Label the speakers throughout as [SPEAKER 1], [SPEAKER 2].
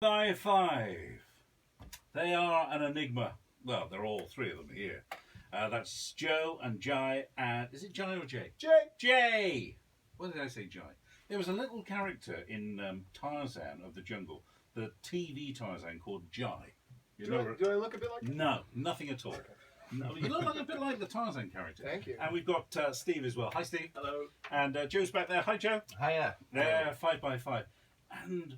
[SPEAKER 1] By five. They are an enigma. Well, they're all three of them here. That's Joe and Jai. And is it Jai or Jay?
[SPEAKER 2] Jay.
[SPEAKER 1] Jay. What did I say, Jai? There was a little character in Tarzan of the Jungle, the TV Tarzan called Jai.
[SPEAKER 2] Do I look a bit like him?
[SPEAKER 1] No, nothing at all. No, you look like a bit like the Tarzan character.
[SPEAKER 2] Thank you.
[SPEAKER 1] And we've got Steve as well. Hi, Steve.
[SPEAKER 2] Hello.
[SPEAKER 1] And Joe's back there. Hi, Joe.
[SPEAKER 3] Hiya.
[SPEAKER 1] There, 5x5. And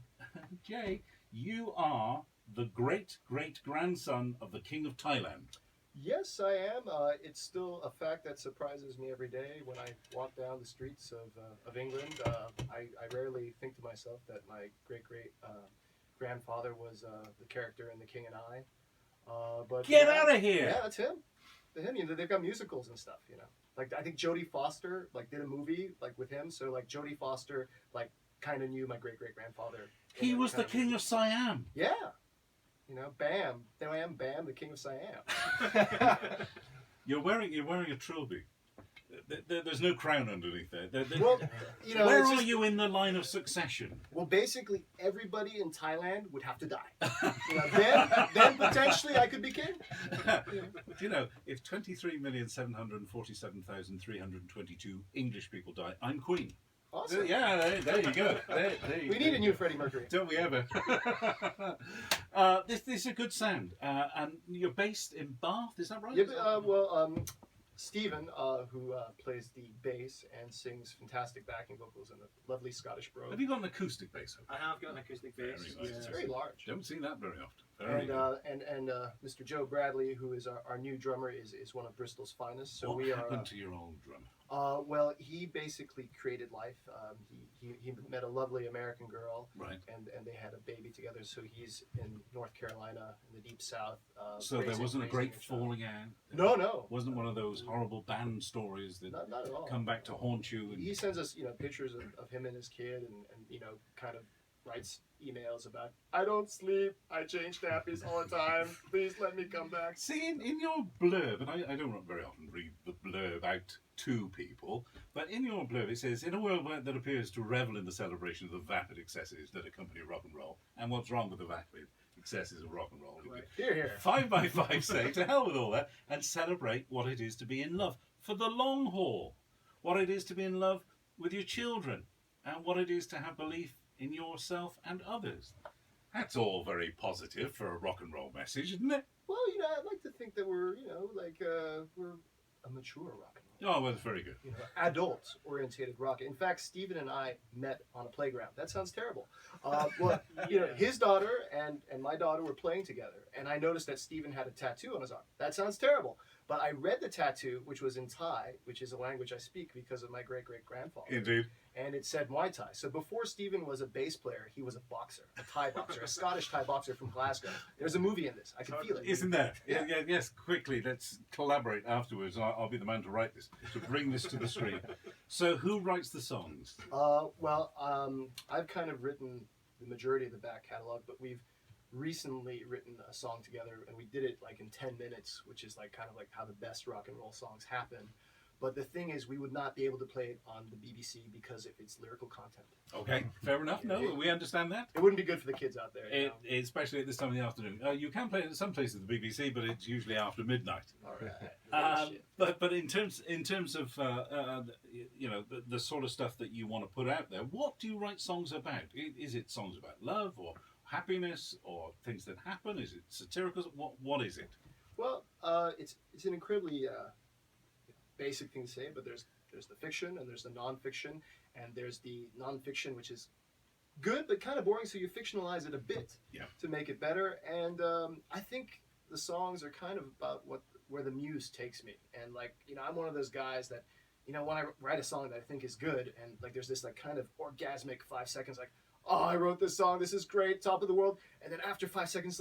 [SPEAKER 1] Jay, you are the great-great-grandson of the King of Thailand.
[SPEAKER 2] Yes, I am. It's still a fact that surprises me every day when I walk down the streets of England. I rarely think to myself that my great-great grandfather was the character in The King and I. But
[SPEAKER 1] Get out of here!
[SPEAKER 2] Yeah, that's him. Him. You know, they've got musicals and stuff. You know, like I think Jodie Foster did a movie with him. So Jodie Foster kind of knew my great-great-grandfather.
[SPEAKER 1] He was the King of Siam.
[SPEAKER 2] Yeah. You know, Bam. There I am, Bam, the King of Siam.
[SPEAKER 1] You're wearing a trilby. There's no crown underneath there.
[SPEAKER 2] Well, you know,
[SPEAKER 1] where are you in the line of succession?
[SPEAKER 2] Well, basically, everybody in Thailand would have to die. You know, then potentially I could be king.
[SPEAKER 1] You know, if 23,747,322 English people die, I'm queen.
[SPEAKER 2] Awesome.
[SPEAKER 1] Yeah, there you go.
[SPEAKER 2] We need a new Freddie Mercury.
[SPEAKER 1] Don't we ever? This is a good sound. And you're based in Bath, is that right?
[SPEAKER 2] Yeah, Stephen, who plays the bass and sings fantastic backing vocals in a lovely Scottish brogue.
[SPEAKER 1] Have you got an acoustic bass?
[SPEAKER 4] I have got an acoustic bass.
[SPEAKER 1] Very nice.
[SPEAKER 2] It's very large.
[SPEAKER 1] Don't see that very often.
[SPEAKER 2] And Mr. Joe Bradley, who is our new drummer, is one of Bristol's finest. So
[SPEAKER 1] what happened to your old drummer?
[SPEAKER 2] Well, he basically created life. He met a lovely American girl,
[SPEAKER 1] right?
[SPEAKER 2] And they had a baby together. So he's in North Carolina, in the deep south.
[SPEAKER 1] So there wasn't a great falling out.
[SPEAKER 2] No.
[SPEAKER 1] Wasn't one of those horrible band stories that
[SPEAKER 2] not at all.
[SPEAKER 1] Come back to haunt you. And...
[SPEAKER 2] He sends us, pictures of him and his kid, and kind of writes emails about, I don't sleep, I change nappies all the time, please let me come back.
[SPEAKER 1] See, in your blurb, and I don't very often read the blurb out to people, but in your blurb it says, in a world that appears to revel in the celebration of the vapid excesses that accompany rock and roll, and what's wrong with the vapid excesses of rock and roll?
[SPEAKER 2] Right. Here.
[SPEAKER 1] 5x5 say, to hell with all that, and celebrate what it is to be in love for the long haul, what it is to be in love with your children, and what it is to have belief in yourself and others. That's all very positive for a rock and roll message, isn't it?
[SPEAKER 2] Well, I'd like to think that we're, we're a mature rock and roll.
[SPEAKER 1] Oh, well, that's very good.
[SPEAKER 2] Adult-orientated rock. In fact, Stephen and I met on a playground. That sounds terrible. His daughter and my daughter were playing together, and I noticed that Stephen had a tattoo on his arm. That sounds terrible. But I read the tattoo, which was in Thai, which is a language I speak because of my great-great-grandfather.
[SPEAKER 1] Indeed.
[SPEAKER 2] And it said Muay Thai. So before Stephen was a bass player, he was a boxer, a Thai boxer, a Scottish Thai boxer from Glasgow. There's a movie in this. I can feel it.
[SPEAKER 1] Isn't there?
[SPEAKER 2] Yeah.
[SPEAKER 1] Yes, quickly, let's collaborate afterwards. I'll be the man to write this, to bring this to the screen. So who writes the songs?
[SPEAKER 2] I've kind of written the majority of the back catalog, but we've recently written a song together, and we did it in 10 minutes, which is kind of how the best rock and roll songs happen. But the thing is, we would not be able to play it on the BBC because of its lyrical content.
[SPEAKER 1] Okay, fair enough. No, we understand that.
[SPEAKER 2] It wouldn't be good for the kids out there.
[SPEAKER 1] Especially at this time of the afternoon. You can play it at some places at the BBC, but it's usually after midnight.
[SPEAKER 2] All right.
[SPEAKER 1] But in terms of the sort of stuff that you want to put out there, what do you write songs about? Is it songs about love or happiness or things that happen? Is it satirical? What is it?
[SPEAKER 2] Well, it's an incredibly basic thing to say, but there's the fiction and there's the nonfiction, and there's the nonfiction which is good but kind of boring, so you fictionalize it a bit to make it better. And I think the songs are kind of about where the muse takes me, and I'm one of those guys that when I write a song that I think is good, and there's this kind of orgasmic 5 seconds, oh, I wrote this song, this is great, top of the world, and then after 5 seconds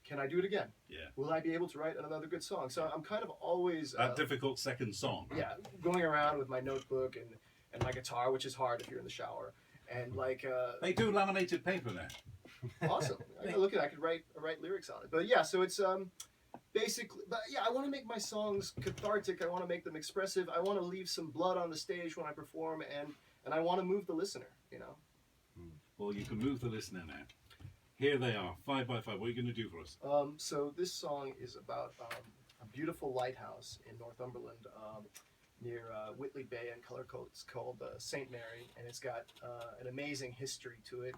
[SPEAKER 2] can I do it again?
[SPEAKER 1] Yeah.
[SPEAKER 2] Will I be able to write another good song? So I'm kind of always
[SPEAKER 1] that difficult second song.
[SPEAKER 2] Yeah, going around with my notebook and my guitar, which is hard if you're in the shower, and
[SPEAKER 1] they do laminated paper now.
[SPEAKER 2] Awesome. Look at, I could write lyrics on it. But yeah, so it's basically. But yeah, I want to make my songs cathartic. I want to make them expressive. I want to leave some blood on the stage when I perform, and I want to move the listener.
[SPEAKER 1] Well, you can move the listener now. Here they are, 5 by 5. What are you going to do for us?
[SPEAKER 2] So this song is about a beautiful lighthouse in Northumberland near Whitley Bay and Cullercoats. It's called St. Mary, and it's got an amazing history to it.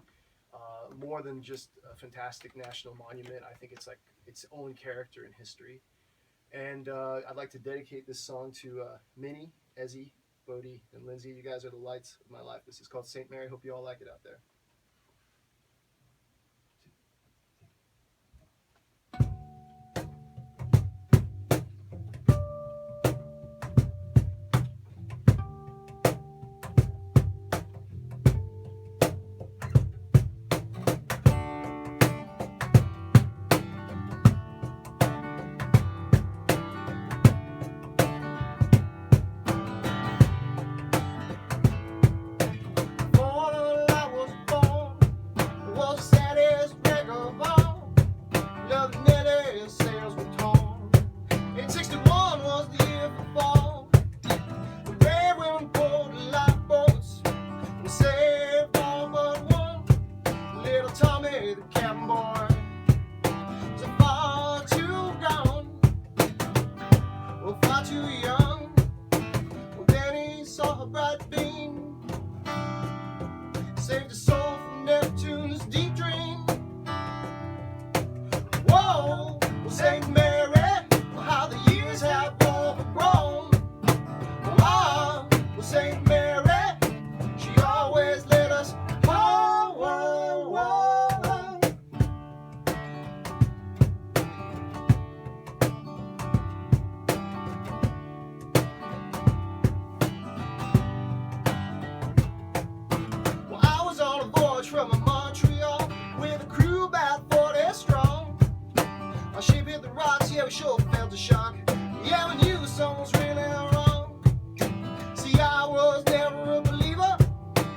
[SPEAKER 2] More than just a fantastic national monument, I think it's like its own character in history. And I'd like to dedicate this song to Minnie, Ezzy, Bodie, and Lindsay. You guys are the lights of my life. This is called St. Mary. Hope you all like it out there. Saved a soul from Neptune's deep dream. Whoa, well, St. Mary, well, how the years have overgrown. Ah, well, St. Mary, she always let us whoa, whoa, whoa. Well, I was on a voyage from Montreal with a crew about 40 strong. Our ship hit the rocks, yeah, we sure felt a shock. Yeah, we knew something was really wrong. See, I was never a believer.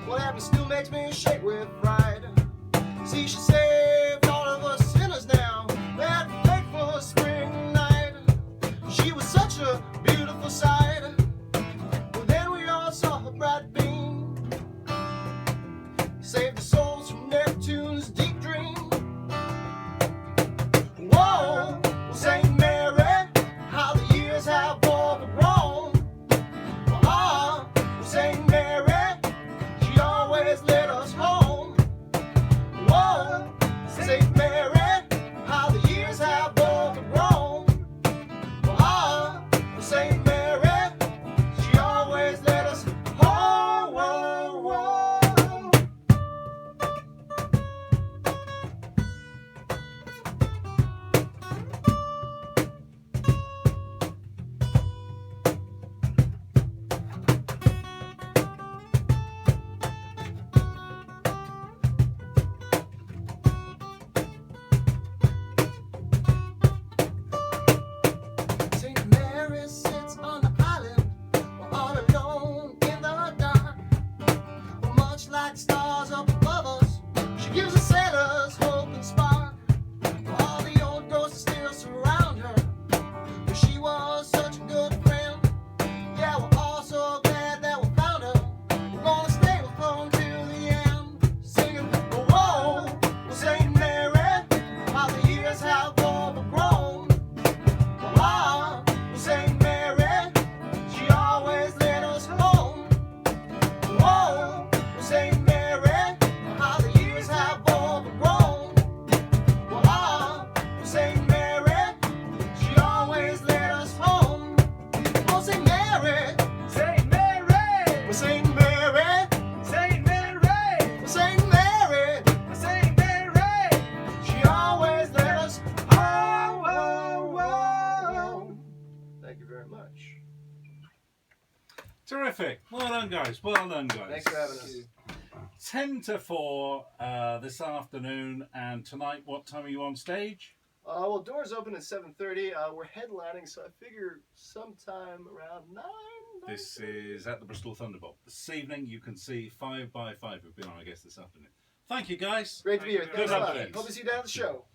[SPEAKER 2] What happened still makes me shake with pride. See, she saved all of us sinners now that fateful spring night. She was such a beautiful sight. Well, then we all saw her bright beam. Saved the souls from Neptune's deep dream. Whoa, well, St. Mary, how the years have overgrown. Ah, well, St. Mary, she always led us home. Whoa, St. Mary, how the years have overgrown. Ah, well, St. Mary, she always led us home. Whoa, whoa. St. Mary sits on the island, all alone in the dark. Much like stars up above us, she gives the sailors hope and spark. All the old ghosts still surround her, but she was such a good friend. Yeah, we're all so glad that we found her. We're gonna stay with her until the end, singing, whoa, well, St. Mary, how the years have overgrown. Ah, well, St. Mary, she always led us home. Whoa, well, St. Mary, how the years have overgrown. Ah, well, St. Mary, she always led us home. Oh, St. Mary,
[SPEAKER 3] Saint Mary,
[SPEAKER 2] well, St. Mary,
[SPEAKER 3] Saint Mary,
[SPEAKER 2] well, St. Mary,
[SPEAKER 3] Saint Mary.
[SPEAKER 2] she always led us home. Whoa, whoa. Thank you very much.
[SPEAKER 1] Terrific. Well done, guys. Well done, guys.
[SPEAKER 2] Thanks for having us.
[SPEAKER 1] 10 to 4 this afternoon, and tonight, what time are you on stage?
[SPEAKER 2] Well, doors open at 7:30. We're headlining, so I figure sometime around 9.
[SPEAKER 1] This is at the Bristol Thunderbolt. This evening, you can see 5 by 5 who've been on our guest this afternoon. Thank you, guys.
[SPEAKER 2] Great to be here.
[SPEAKER 1] Good
[SPEAKER 2] Thanks a lot.
[SPEAKER 1] afternoon.
[SPEAKER 2] Hope to see you down at the show.